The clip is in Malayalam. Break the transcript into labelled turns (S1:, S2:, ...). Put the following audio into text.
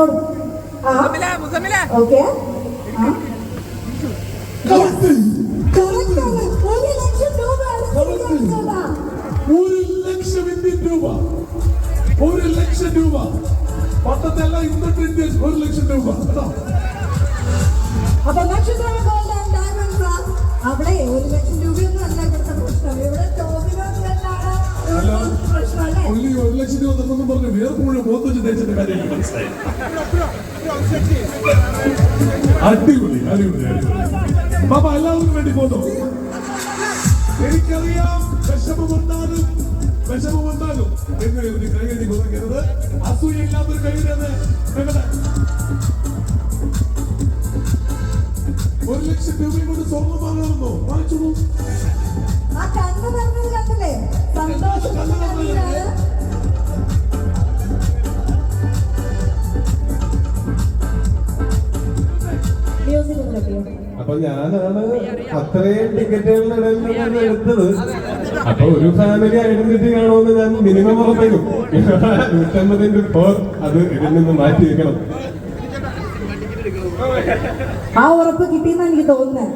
S1: പറഞ്ഞോളൂ. ഓക്കെ,
S2: 1,00,000 രൂപ. പട്ടത്തെല്ല ഇന്നത്തെ ഇന്ത്യൻ 1,00,000 രൂപ.
S1: അപ്പൊ നക്ഷത്ര ഗോൾഡ് ആൻഡ് ഡയമണ്ട്സ് അവിടെ 1,00,000 രൂപയൊന്നും അല്ല ഇവിടുത്തെ പ്രശ്നം. ഇവിടെ
S2: പുള്ളി 1,00,000 രൂപ തന്നെന്നും പറഞ്ഞ് വേർപ്പ് മുഴുവൻ പോത്ത് വെച്ച് തേച്ചിട്ട് കാര്യം മനസ്സിലായി. അടിപൊളി അടിപൊളി അടിപൊളി. പാപ്പ എല്ലാവർക്കും വേണ്ടി പോന്നു. എനിക്കറിയാം വിഷമമുണ്ടാകും എന്ന് ഒരു കൈകടി കൊടുക്കരുത്. അസൂയില്ലാത്തൊരു കൈകടിയാണ് ഞങ്ങളുടെ 1,00,000 രൂപയും കൊണ്ട് സ്വർണ്ണം വാങ്ങാമെന്നോ വാങ്ങിച്ചോളൂ.
S1: ആ കണ്ണ് പറഞ്ഞത് കണ്ടില്ലേ? സന്തോഷം.
S3: അപ്പൊ ഞാനാണ് അത്രയും ടിക്കറ്റുകളുടെ ഇടയിൽ എടുത്തത്. അപ്പൊ ഒരു ഫാമിലി ഐഡന്റിറ്റി കാണുമെന്ന് ഞാൻ മിനിമം ഉറപ്പിക്കും. 150 അത് ഇതിൽ നിന്ന് മാറ്റി വെക്കണം.
S1: ആ ഉറപ്പ് കിട്ടിയെന്നാണ് എനിക്ക് തോന്നുന്നത്.